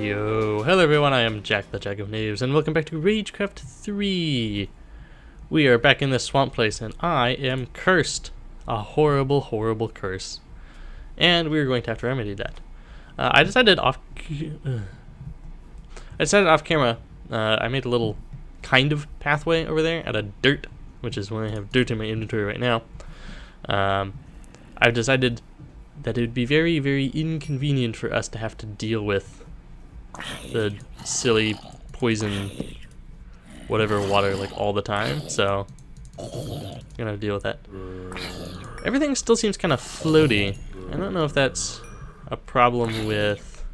Yo, hello everyone, I am Jack the Jack of Knaves, and welcome back to Ragecraft 3. We are back in this swamp place, and I am cursed. A horrible, horrible curse. And we're going to have to remedy that. I decided off camera, I made a little kind of pathway over there out of dirt, which is why I have dirt in my inventory right now. I've decided that it would be very, very inconvenient for us to have to deal with the silly poison whatever water like all the time, so I'm gonna deal with that. Everything still seems kind of floaty. I don't know if that's a problem with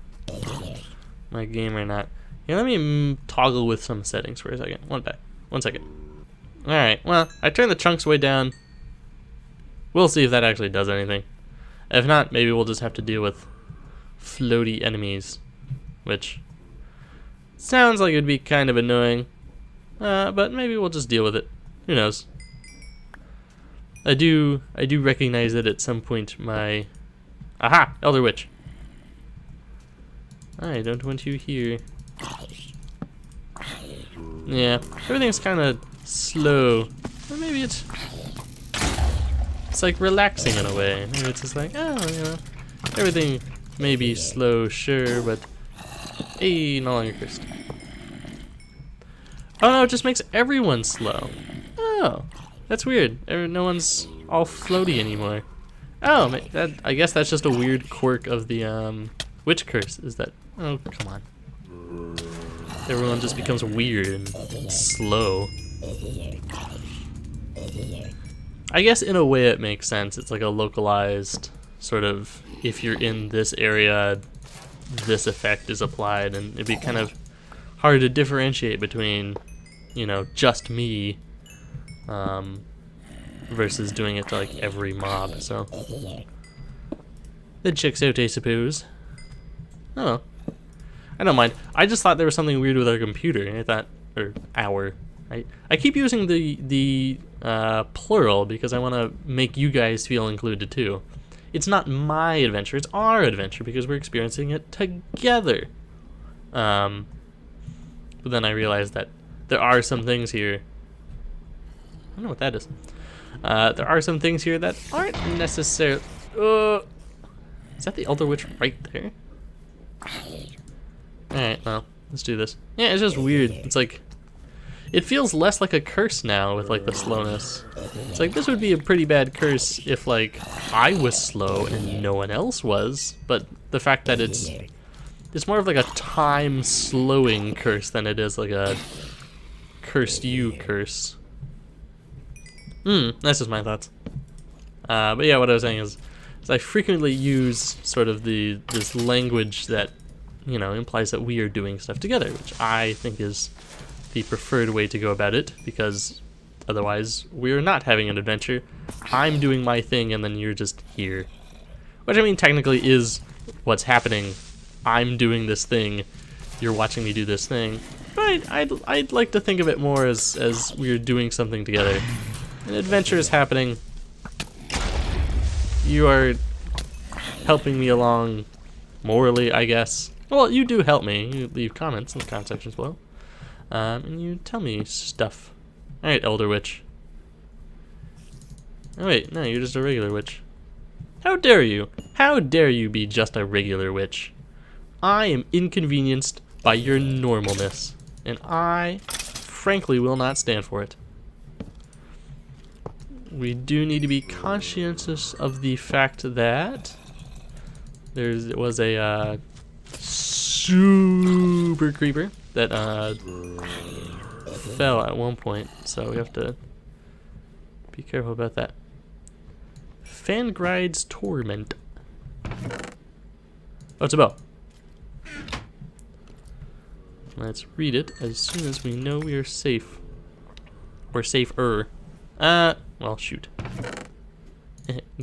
my game or not. Yeah, let me toggle with some settings for a second. One second. Alright, well, I turned the chunks way down. We'll see if that actually does anything. If not, maybe we'll just have to deal with floaty enemies, which sounds like it'd be kind of annoying, but maybe we'll just deal with it. Who knows? I do recognize that at some point my... Aha! Elder Witch! I don't want you here. Yeah, everything's kind of slow. Or maybe it's like relaxing in a way. Maybe it's just like, oh, you know, everything may be slow, sure, but hey, no longer cursed. Oh no, it just makes everyone slow. Oh, that's weird. No one's all floaty anymore. Oh, I guess that's just a weird quirk of the witch curse. Is that? Oh, come on. Everyone just becomes weird and slow. I guess in a way it makes sense. It's like a localized sort of, if you're in this area, this effect is applied, and it'd be kind of hard to differentiate between, you know, just me versus doing it to like every mob. So that checks out, I suppose. Oh, I don't mind. I just thought there was something weird with our computer, and I thought, or our. I keep using the plural because I want to make you guys feel included too. It's not my adventure, it's our adventure because we're experiencing it together. But then I realized that there are some things here. I don't know what that is. There are some things here that aren't necessarily... is that the Elder Witch right there? Alright, well, let's do this. Yeah, it's just weird. It's like... It feels less like a curse now with like the slowness. It's like this would be a pretty bad curse if like I was slow and no one else was, but the fact that it's more of like a time slowing curse than it is like a cursed you curse. That's just my thoughts. But yeah, what I was saying is I frequently use sort of this language that, you know, implies that we are doing stuff together, which I think is the preferred way to go about it, because otherwise we're not having an adventure. I'm doing my thing and then you're just here. Which I mean technically is what's happening. I'm doing this thing, you're watching me do this thing. But I'd like to think of it more as we're doing something together. An adventure is happening. You are helping me along morally, I guess. Well, you do help me. You leave comments in the comment section as well. And you tell me stuff. Alright, Elder Witch. Oh wait, no, you're just a regular witch. How dare you? How dare you be just a regular witch? I am inconvenienced by your normalness, and I, frankly, will not stand for it. We do need to be conscientious of the fact that there was a super creeper that fell at one point, so we have to be careful about that. Fangride's Torment. Oh, it's a bow. Let's read it as soon as we know we are safe. Or safer. Well, shoot.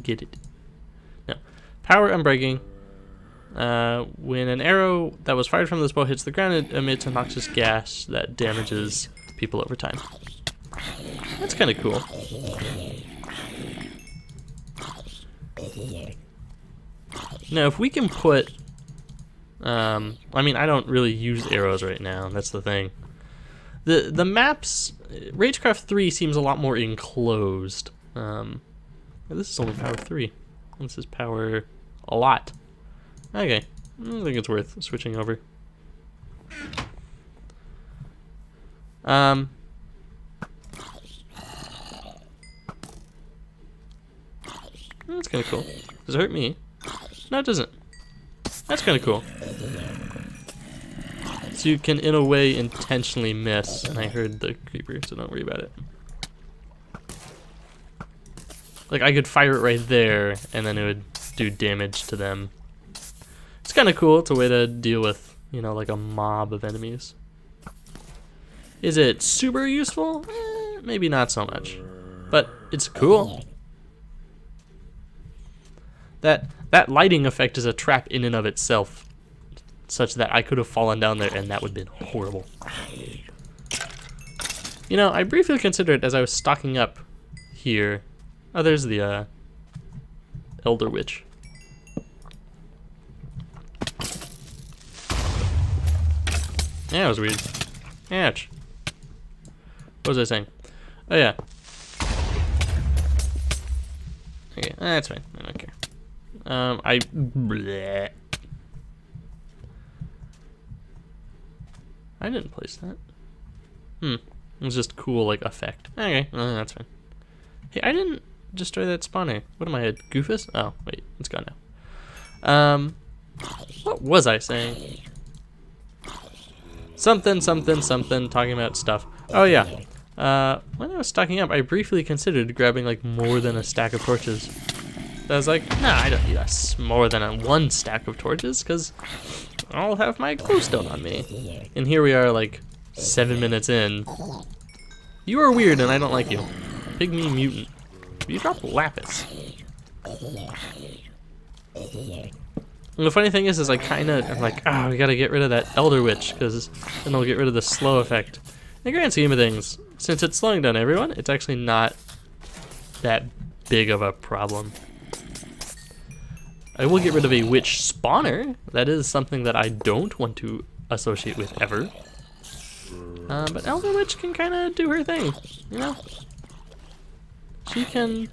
Get it. No. Power Unbreaking. When an arrow that was fired from this bow hits the ground, it emits a noxious gas that damages people over time. That's kind of cool. Now, if we can put I mean, I don't really use arrows right now. That's the thing. The maps, Ragecraft 3 seems a lot more enclosed. This is only power 3. This is power a lot. Okay, I don't think it's worth switching over. That's kind of cool. Does it hurt me? No, it doesn't. That's kind of cool. So you can, in a way, intentionally miss. And I heard the creeper, so don't worry about it. Like, I could fire it right there, and then it would do damage to them. It's kind of cool. It's a way to deal with, you know, like a mob of enemies. Is it super useful? Maybe not so much. But it's cool. That lighting effect is a trap in and of itself, such that I could have fallen down there and that would have been horrible. You know, I briefly considered as I was stocking up here. Oh, there's the Elder Witch. Yeah, that was weird. Ouch. What was I saying? Oh yeah. Okay, that's fine. I don't care. Bleh. I didn't place that. It was just cool, like, effect. Okay, that's fine. Hey, I didn't destroy that spawner. What am I, a goofus? Oh, wait, it's gone now. What was I saying? Something, talking about stuff. Oh, yeah. When I was stocking up, I briefly considered grabbing, like, more than a stack of torches. I was like, nah, I don't need more than one stack of torches, because I'll have my glowstone on me. And here we are, like, 7 minutes in. You are weird, and I don't like you. Pygmy mutant. You drop lapis. And the funny thing is I'm like, we gotta get rid of that Elder Witch, because then I'll get rid of the slow effect. In the grand scheme of things, since it's slowing down everyone, it's actually not that big of a problem. I will get rid of a witch spawner. That is something that I don't want to associate with ever. But Elder Witch can kind of do her thing, you know? She can...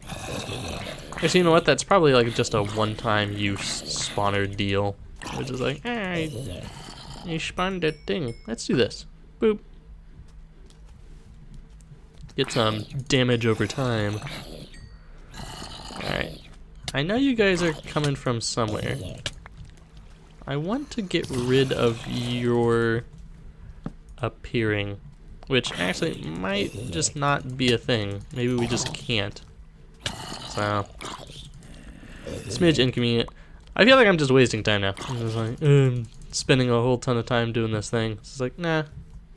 Actually, you know what? That's probably like just a one-time use spawner deal. Which is like, you spawned that thing. Let's do this. Boop. Get some damage over time. Alright. I know you guys are coming from somewhere. I want to get rid of your appearing, which actually might just not be a thing. Maybe we just can't. So, smidge inconvenient. I feel like I'm just wasting time now. I'm just like, spending a whole ton of time doing this thing. It's like, nah,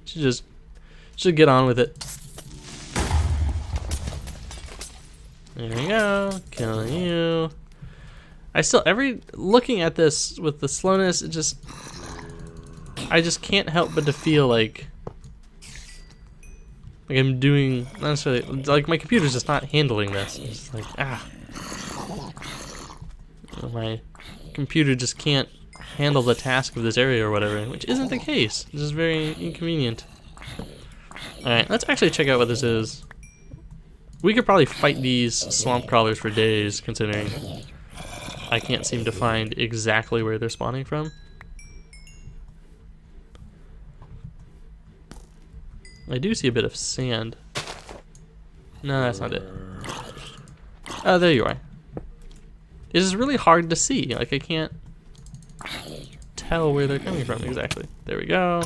should get on with it. There we go, killing you. Looking at this with the slowness, I just can't help but to feel like I'm doing, not necessarily, like my computer's just not handling this. It's just like, my computer just can't handle the task of this area or whatever, which isn't the case. This is very inconvenient. Alright, let's actually check out what this is. We could probably fight these swamp crawlers for days, considering I can't seem to find exactly where they're spawning from. I do see a bit of sand. No, that's not it. Oh, there you are. It is really hard to see. Like, I can't tell where they're coming from exactly. There we go.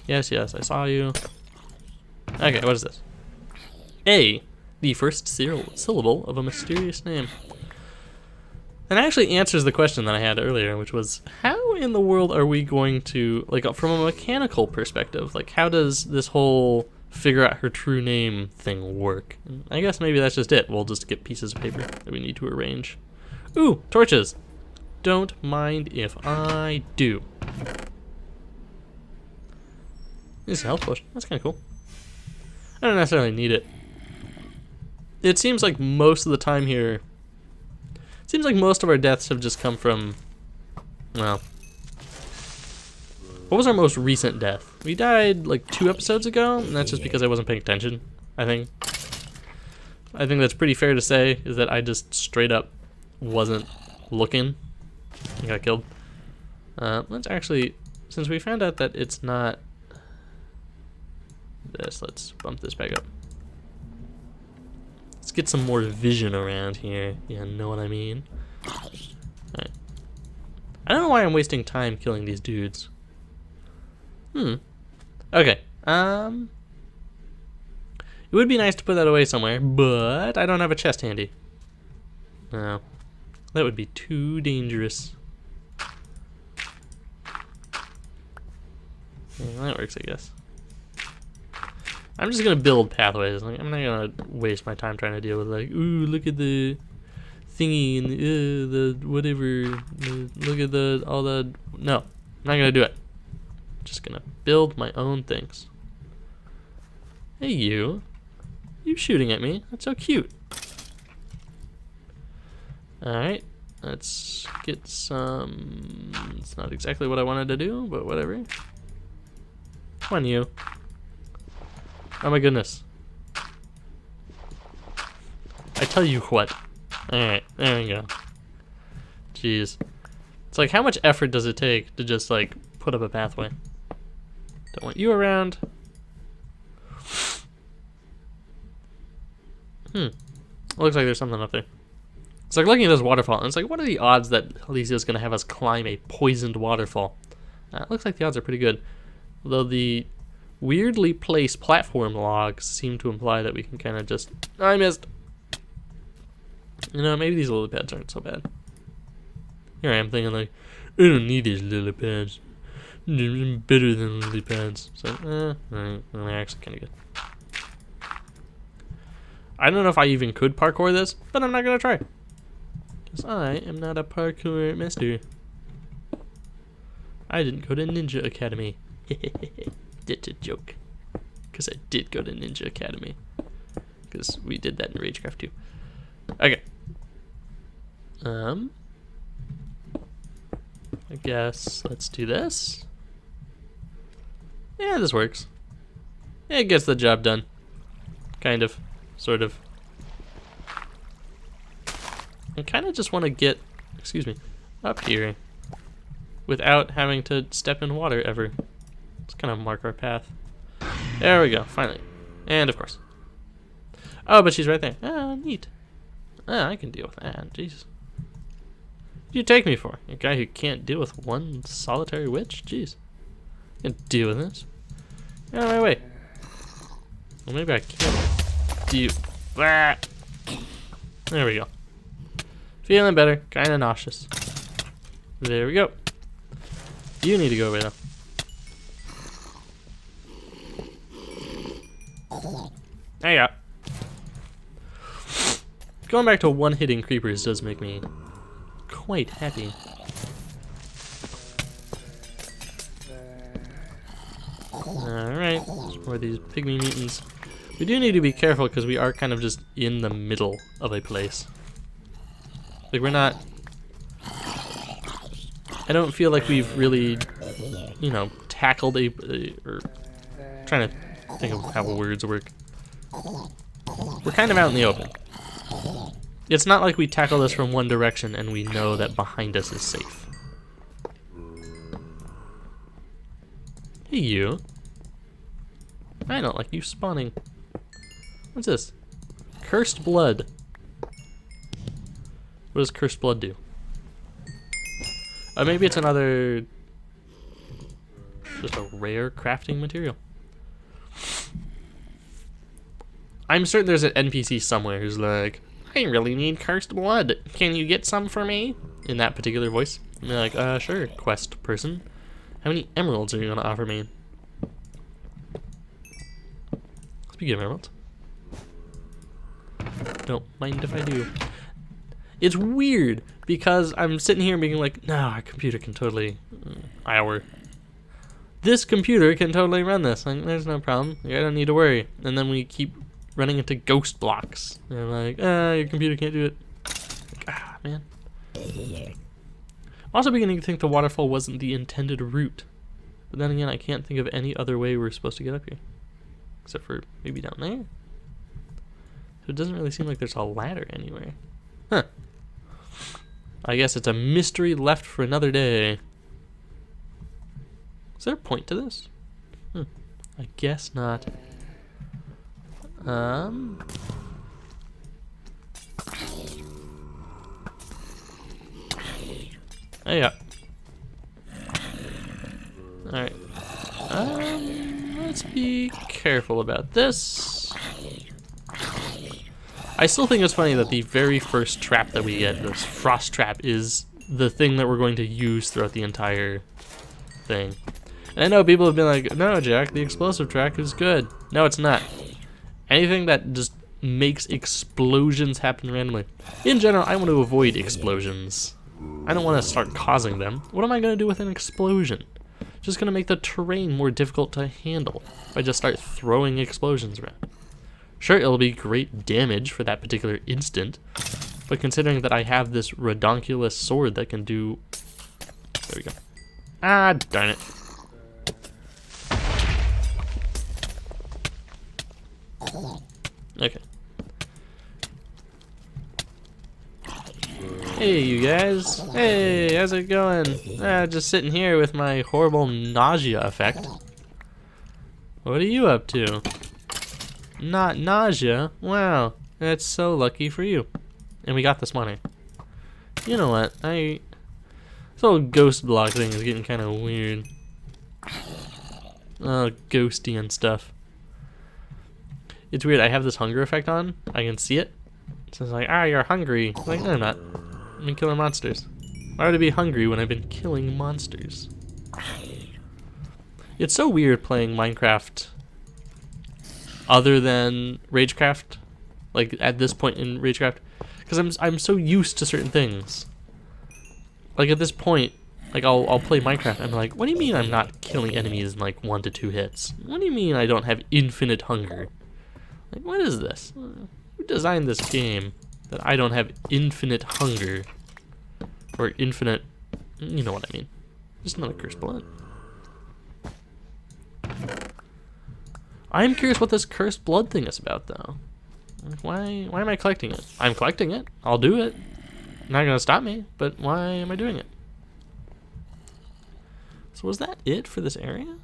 Yes, I saw you. Okay, what is this? A, the first syllable of a mysterious name. That actually answers the question that I had earlier, which was, how in the world are we going to, like, from a mechanical perspective, like, how does this whole figure out her true name thing work? And I guess maybe that's just it. We'll just get pieces of paper that we need to arrange. Ooh, torches. Don't mind if I do. This is a health potion. That's kind of cool. I don't necessarily need it. It seems like most of the time here, it seems like most of our deaths have just come from, well, What was our most recent death? We died like 2 episodes ago, and that's just because I wasn't paying attention, I think. I think that's pretty fair to say, is that I just straight up wasn't looking and got killed. Let's actually, since we found out that it's not this, let's bump this back up. Let's get some more vision around here. Yeah, know what I mean? Alright. I don't know why I'm wasting time killing these dudes. Okay. It would be nice to put that away somewhere, but I don't have a chest handy. No. That would be too dangerous. Yeah, that works, I guess. I'm just gonna build pathways. Like, I'm not gonna waste my time trying to deal with like, ooh, look at the thingy and the whatever. Look at the all the. No, I'm not gonna do it. I'm just gonna build my own things. Hey, you shooting at me? That's so cute. All right, let's get some. It's not exactly what I wanted to do, but whatever. Come on, you. Oh my goodness. I tell you what. Alright, there we go. Jeez. It's like, how much effort does it take to just, like, put up a pathway? Don't want you around. Looks like there's something up there. It's like looking at this waterfall, and it's like, what are the odds that Alicia's gonna have us climb a poisoned waterfall? It looks like the odds are pretty good. Although the weirdly placed platform logs seem to imply that we can kind of just... Oh, I missed! You know, maybe these lily pads aren't so bad. Here I am thinking like, I don't need these lily pads. They're better than lily pads. So, alright, well, they're actually kind of good. I don't know if I even could parkour this, but I'm not going to try. Because I am not a parkour master. I didn't go to Ninja Academy. That's a joke. Because I did go to Ninja Academy. Because we did that in Ragecraft too. Okay. I guess let's do this. Yeah, this works. It gets the job done. Kind of. Sort of. I kind of just want to get, excuse me, up here without having to step in water ever. Let's kind of mark our path. There we go, finally. And of course. Oh, but she's right there. Ah, neat. Ah, I can deal with that. Jeez. What do you take me for? A guy who can't deal with one solitary witch? Jeez. I can deal with this. Get out of my way. Well, maybe I can't deal. Ah. There we go. Feeling better. Kind of nauseous. There we go. You need to go away though. There you go. Going back to one-hitting creepers does make me quite happy. Alright, more of these pygmy mutants. We do need to be careful because we are kind of just in the middle of a place. Like, we're not... I don't feel like we've really, you know, tackled or trying to think of how words work. We're kind of out in the open. It's not like we tackle this from one direction and we know that behind us is safe. Hey, you. I don't like you spawning. What's this? Cursed blood. What does cursed blood do? Maybe it's another... just a rare crafting material. I'm certain there's an NPC somewhere who's like, I really need cursed blood. Can you get some for me? In that particular voice. And they're like, sure, quest person. How many emeralds are you gonna offer me? Speaking of emeralds. Don't mind if I do. It's weird because I'm sitting here being like, no, our computer can totally, this computer can totally run this. Like, there's no problem. You don't need to worry. And then we keep running into ghost blocks. And I'm like, your computer can't do it. Like, man. I'm also beginning to think the waterfall wasn't the intended route. But then again, I can't think of any other way we're supposed to get up here. Except for maybe down there. So it doesn't really seem like there's a ladder anywhere. Huh. I guess it's a mystery left for another day. Is there a point to this? I guess not. Oh yeah. Alright. Let's be careful about this. I still think it's funny that the very first trap that we get, this frost trap, is the thing that we're going to use throughout the entire thing. And I know people have been like, no, Jack, the explosive track is good. No, it's not. Anything that just makes explosions happen randomly. In general, I want to avoid explosions. I don't want to start causing them. What am I going to do with an explosion? Just going to make the terrain more difficult to handle if I just start throwing explosions around. Sure, it'll be great damage for that particular instant, but considering that I have this redonkulous sword that can do... There we go. Ah, darn it. Okay. Hey, you guys. Hey, how's it going? Just sitting here with my horrible nausea effect. What are you up to? Not nausea? Wow, that's so lucky for you. And we got this money. You know what? This whole ghost block thing is getting kind of weird. Oh, ghosty and stuff. It's weird, I have this hunger effect on. I can see it. So it's like, you're hungry. It's like, no, I'm not. I've been killing monsters. Why would I be hungry when I've been killing monsters? It's so weird playing Minecraft other than Ragecraft. Like, at this point in Ragecraft. Because I'm so used to certain things. Like, at this point, like, I'll play Minecraft and I'm like, what do you mean I'm not killing enemies in, like, 1 to 2 hits? What do you mean I don't have infinite hunger? Like, what is this? Who designed this game that I don't have infinite hunger? Or infinite... You know what I mean. Just another cursed blood. I'm curious what this cursed blood thing is about, though. Like, why am I collecting it? I'm collecting it. I'll do it. Not gonna stop me, but why am I doing it? So was that it for this area?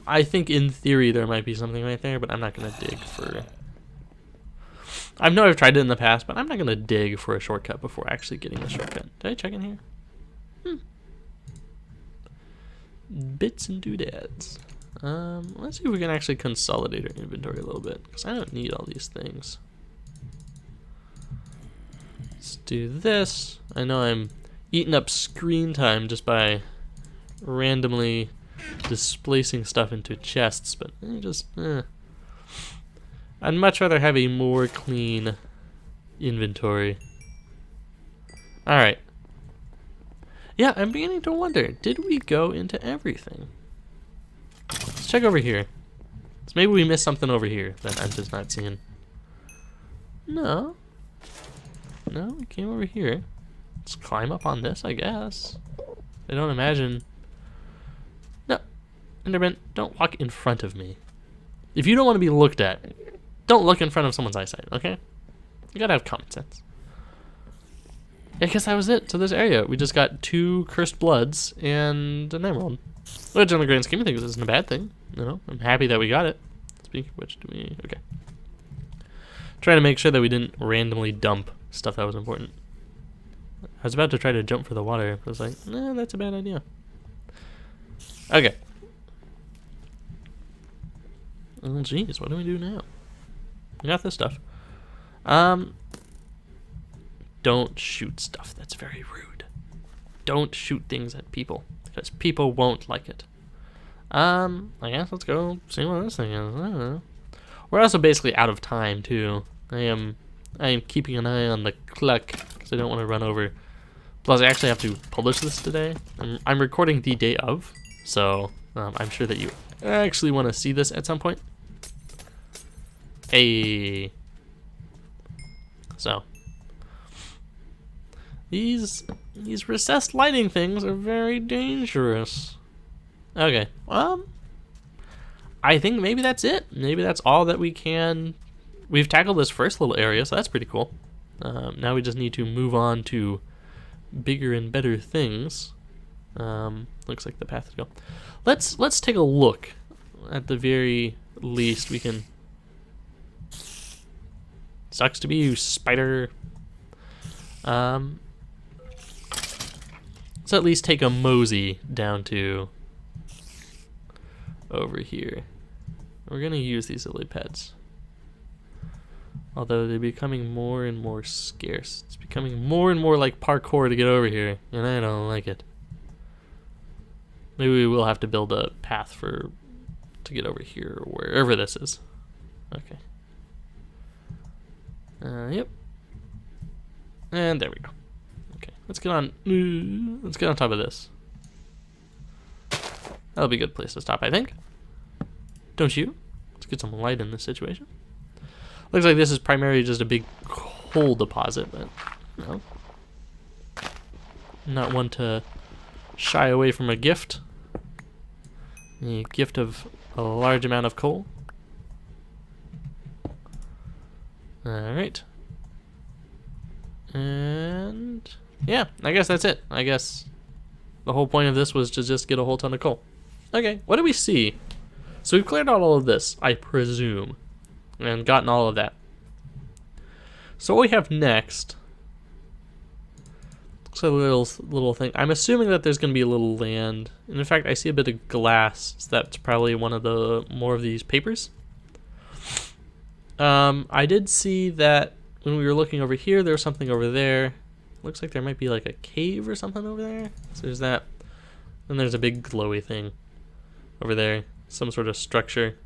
I think in theory there might be something right there, but I'm not gonna dig for... I know I've tried it in the past, but I'm not gonna dig for a shortcut before actually getting the shortcut. Did I check in here? Bits and doodads. Let's see if we can actually consolidate our inventory a little bit, because I don't need all these things. Let's do this. I know I'm eating up screen time just by randomly displacing stuff into chests, but I'd much rather have a more clean inventory. Alright. Yeah, I'm beginning to wonder, did we go into everything? Let's check over here. So maybe we missed something over here that I'm just not seeing. No. No, we came over here. Let's climb up on this, I guess. I don't imagine... No. Enderman, don't walk in front of me. If you don't want to be looked at, don't look in front of someone's eyesight, okay? You gotta have common sense. I guess that was it to this area. We just got 2 cursed bloods and an emerald. Which, in the grand scheme of things, isn't a bad thing. You know, I'm happy that we got it. Speaking of which, okay. Trying to make sure that we didn't randomly dump stuff that was important. I was about to try to jump for the water, but I was like, nah, that's a bad idea. Okay. Oh, jeez, what do we do now? We got this stuff. Don't shoot stuff. That's very rude. Don't shoot things at people, because people won't like it. I guess let's go see what this thing is. I don't know. We're also basically out of time too. I am keeping an eye on the clock because I don't want to run over. Plus, I actually have to publish this today. I'm recording the day of, so I'm sure that you actually want to see this at some point. Hey. So these recessed lighting things are very dangerous. Okay, I think maybe that's it. Maybe that's all that we can. We've tackled this first little area, so that's pretty cool. Now we just need to move on to bigger and better things. Looks like the path to go. Let's take a look. At the very least, we can. Sucks to be you, spider. Let's at least take a mosey down to over here. We're gonna use these lily pads. Although they're becoming more and more scarce. It's becoming more and more like parkour to get over here, and I don't like it. Maybe we will have to build a path to get over here or wherever this is. Okay. Yep. And there we go. Okay, let's get on top of this. That'll be a good place to stop, I think. Don't you? Let's get some light in this situation. Looks like this is primarily just a big coal deposit, but you know, not one to shy away from a gift. The gift of a large amount of coal. Alright. And yeah, I guess that's it. I guess the whole point of this was to just get a whole ton of coal. Okay, what do we see? So we've cleared out all of this, I presume, and gotten all of that. So what we have next, looks like a little thing. I'm assuming that there's going to be a little land. And in fact, I see a bit of glass. So that's probably one of the more of these papers. I did see that when we were looking over here, there was something over there. Looks like there might be like a cave or something over there. So there's that. And there's a big glowy thing over there. Some sort of structure.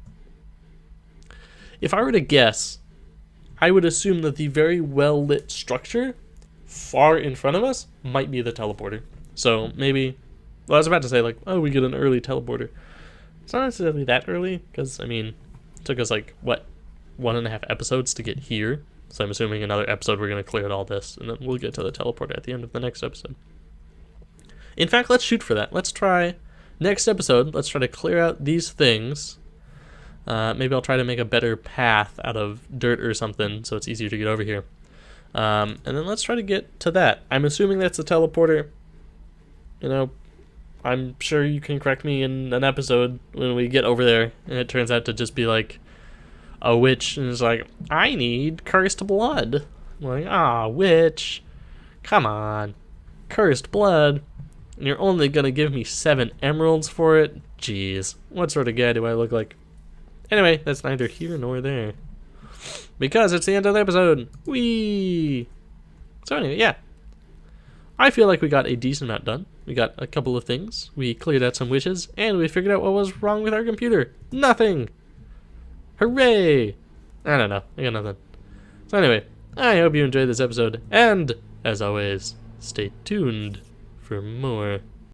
If I were to guess, I would assume that the very well lit structure far in front of us might be the teleporter. So maybe, well, I was about to say like, oh, we get an early teleporter. It's not necessarily that early, because I mean, it took us like, what, 1.5 episodes to get here. So I'm assuming another episode we're going to clear all this, and then we'll get to the teleporter at the end of the next episode. In fact, let's shoot for that. Let's try, next episode, let's try to clear out these things. Maybe I'll try to make a better path out of dirt or something so it's easier to get over here. And then let's try to get to that. I'm assuming that's the teleporter. You know, I'm sure you can correct me in an episode when we get over there and it turns out to just be like a witch and it's like, I need cursed blood. I'm like, ah, witch. Come on. Cursed blood. And you're only gonna give me 7 emeralds for it? Jeez. What sort of guy do I look like? Anyway, that's neither here nor there. Because it's the end of the episode. Whee! So anyway, yeah. I feel like we got a decent amount done. We got a couple of things. We cleared out some witches, and we figured out what was wrong with our computer. Nothing! Hooray! I don't know. I got nothing. So anyway, I hope you enjoyed this episode, and, as always, stay tuned for more.